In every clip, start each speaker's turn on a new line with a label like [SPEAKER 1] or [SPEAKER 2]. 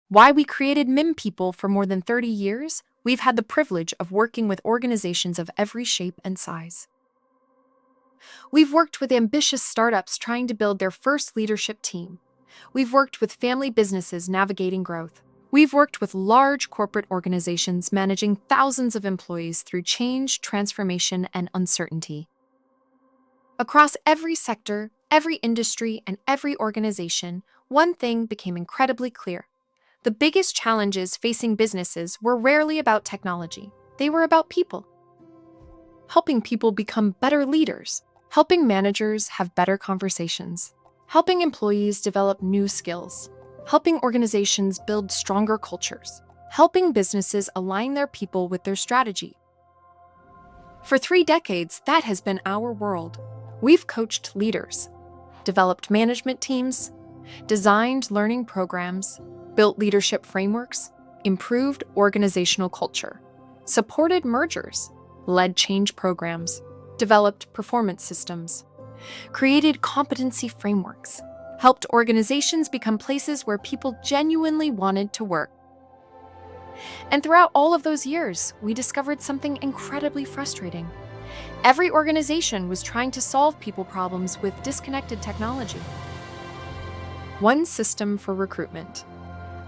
[SPEAKER 1] Why we created MIM People for more than 30 years, we've had the privilege of working with organizations of every shape and size. We've worked with ambitious startups trying to build their first leadership team. We've worked with family businesses navigating growth. We've worked with large corporate organizations managing thousands of employees through change, transformation, and uncertainty. Across every sector, every industry, and every organization, one thing became incredibly clear. The biggest challenges facing businesses were rarely about technology. They were about people. Helping people become better leaders, helping managers have better conversations, helping employees develop new skills, helping organizations build stronger cultures, helping businesses align their people with their strategy. For 3 decades, that has been our world. We've coached leaders, developed management teams, designed learning programs, built leadership frameworks, improved organizational culture, supported mergers, led change programs, developed performance systems, created competency frameworks, helped organizations become places where people genuinely wanted to work. And throughout all of those years, we discovered something incredibly frustrating. Every organization was trying to solve people problems with disconnected technology. One system for recruitment,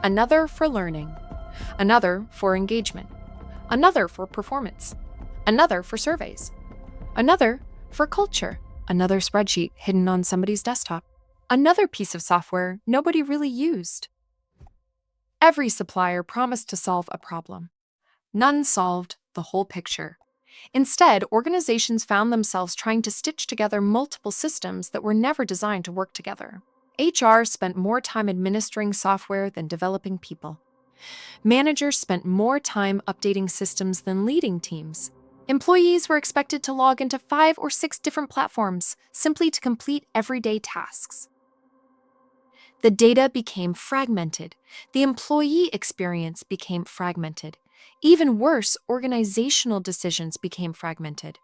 [SPEAKER 1] another for learning, another for engagement, another for performance, another for surveys, another for culture, another spreadsheet hidden on somebody's desktop, another piece of software nobody really used. Every supplier promised to solve a problem. None solved the whole picture. Instead, organizations found themselves trying to stitch together multiple systems that were never designed to work together. HR spent more time administering software than developing people. Managers spent more time updating systems than leading teams. Employees were expected to log into 5 or 6 different platforms simply to complete everyday tasks. The data became fragmented. The employee experience became fragmented. Even worse, organizational decisions became fragmented.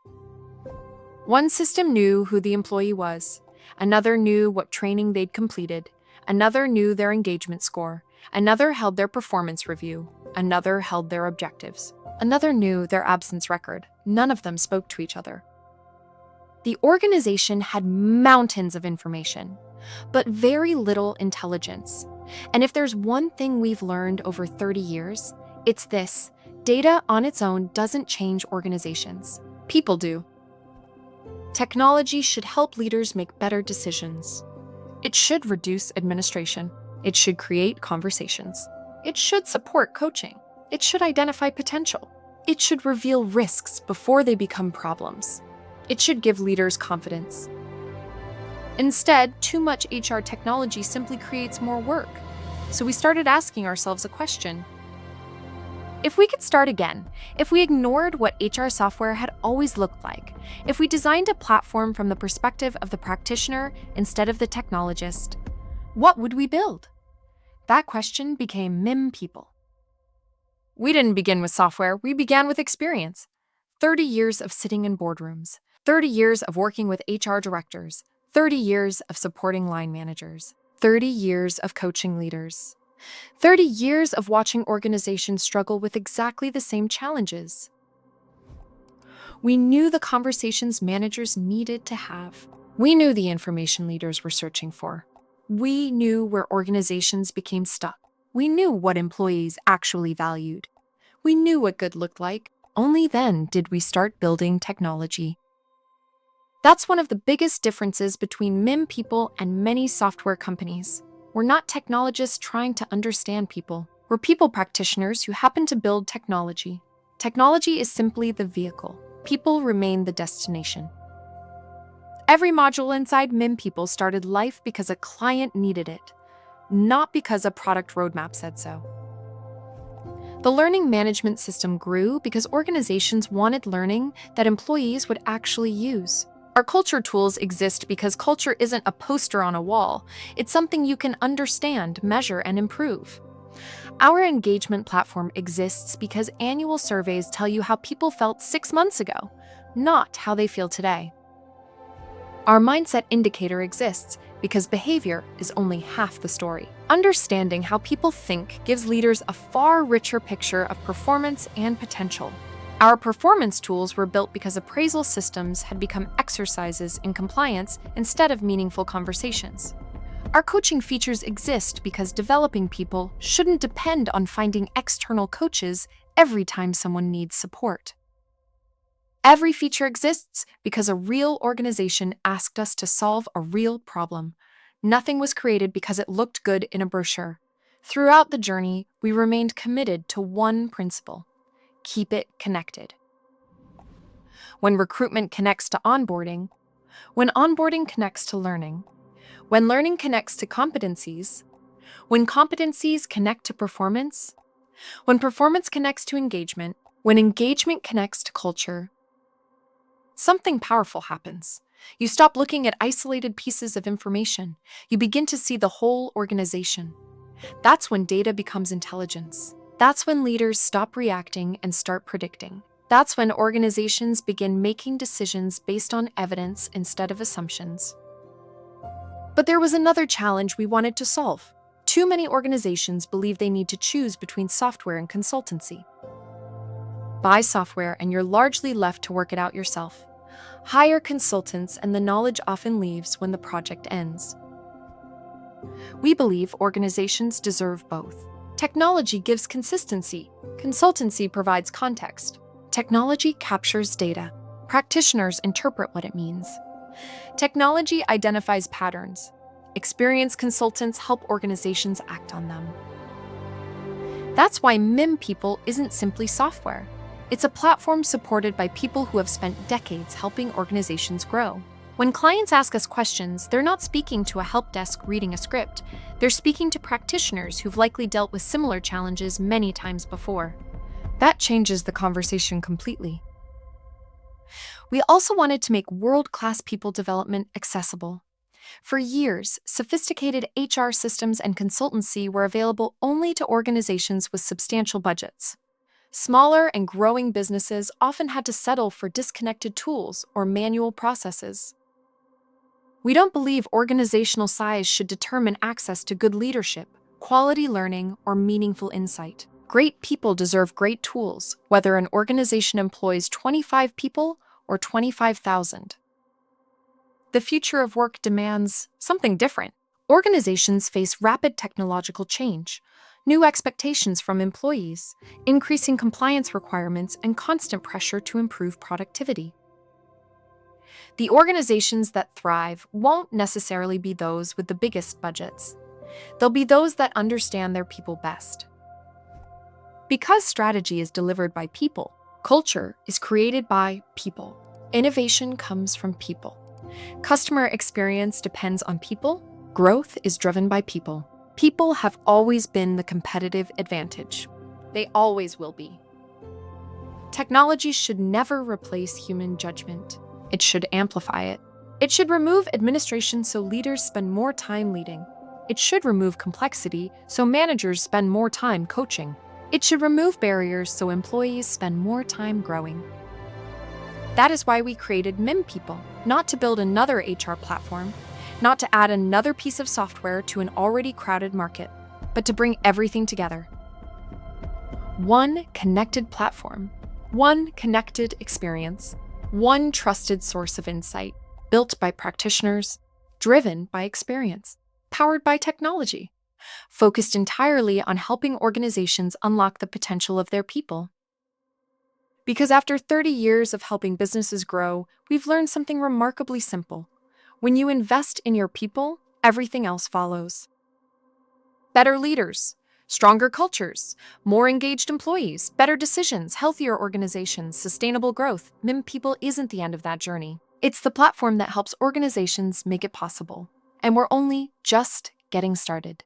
[SPEAKER 1] One system knew who the employee was. Another knew what training they'd completed. Another knew their engagement score. Another held their performance review. Another held their objectives. Another knew their absence record. None of them spoke to each other. The organization had mountains of information, but very little intelligence. And if there's one thing we've learned over 30 years, it's this: data on its own doesn't change organizations. People do. Technology should help leaders make better decisions. It should reduce administration. It should create conversations. It should support coaching. It should identify potential. It should reveal risks before they become problems. It should give leaders confidence. Instead, too much HR technology simply creates more work. So we started asking ourselves a question. If we could start again, if we ignored what HR software had always looked like, if we designed a platform from the perspective of the practitioner instead of the technologist, what would we build? That question became MIM People. We didn't begin with software, we began with experience. 30 years of sitting in boardrooms, 30 years of working with HR directors, 30 years of supporting line managers, 30 years of coaching leaders, 30 years of watching organizations struggle with exactly the same challenges. We knew the conversations managers needed to have. We knew the information leaders were searching for. We knew where organizations became stuck. We knew what employees actually valued. We knew what good looked like. Only then did we start building technology. That's one of the biggest differences between MIM People and many software companies. We're not technologists trying to understand people. We're people practitioners who happen to build technology. Technology is simply the vehicle. People remain the destination. Every module inside MIM People started life because a client needed it, not because a product roadmap said so. The learning management system grew because organizations wanted learning that employees would actually use. Our culture tools exist because culture isn't a poster on a wall. It's something you can understand, measure, and improve. Our engagement platform exists because annual surveys tell you how people felt 6 months ago, not how they feel today. Our mindset indicator exists because behavior is only half the story. Understanding how people think gives leaders a far richer picture of performance and potential. Our performance tools were built because appraisal systems had become exercises in compliance instead of meaningful conversations. Our coaching features exist because developing people shouldn't depend on finding external coaches every time someone needs support. Every feature exists because a real organization asked us to solve a real problem. Nothing was created because it looked good in a brochure. Throughout the journey, we remained committed to one principle: keep it connected. When recruitment connects to onboarding, when onboarding connects to learning, when learning connects to competencies, when competencies connect to performance, when performance connects to engagement, when engagement connects to culture, something powerful happens. You stop looking at isolated pieces of information. You begin to see the whole organization. That's when data becomes intelligence. That's when leaders stop reacting and start predicting. That's when organizations begin making decisions based on evidence instead of assumptions. But there was another challenge we wanted to solve. Too many organizations believe they need to choose between software and consultancy. Buy software and you're largely left to work it out yourself. Hire consultants and the knowledge often leaves when the project ends. We believe organizations deserve both. Technology gives consistency. Consultancy provides context. Technology captures data. Practitioners interpret what it means. Technology identifies patterns. Experienced consultants help organizations act on them. That's why MiM People isn't simply software. It's a platform supported by people who have spent decades helping organizations grow. When clients ask us questions, they're not speaking to a help desk reading a script. They're speaking to practitioners who've likely dealt with similar challenges many times before. That changes the conversation completely. We also wanted to make world-class people development accessible. For years, sophisticated HR systems and consultancy were available only to organizations with substantial budgets. Smaller and growing businesses often had to settle for disconnected tools or manual processes. We don't believe organizational size should determine access to good leadership, quality learning, or meaningful insight. Great people deserve great tools, whether an organization employs 25 people or 25,000. The future of work demands something different. Organizations face rapid technological change, new expectations from employees, increasing compliance requirements, and constant pressure to improve productivity. The organizations that thrive won't necessarily be those with the biggest budgets. They'll be those that understand their people best. Because strategy is delivered by people, culture is created by people. Innovation comes from people. Customer experience depends on people. Growth is driven by people. People have always been the competitive advantage. They always will be. Technology should never replace human judgment. It should amplify it. It should remove administration so leaders spend more time leading. It should remove complexity so managers spend more time coaching. It should remove barriers so employees spend more time growing. That is why we created MiM People, not to build another HR platform, not to add another piece of software to an already crowded market, but to bring everything together. One connected platform, one connected experience, one trusted source of insight, built by practitioners, driven by experience, powered by technology, focused entirely on helping organizations unlock the potential of their people. Because after 30 years of helping businesses grow, we've learned something remarkably simple. When you invest in your people, everything else follows. Better leaders, stronger cultures, more engaged employees, better decisions, healthier organizations, sustainable growth. MiM People isn't the end of that journey. It's the platform that helps organizations make it possible. And we're only just getting started.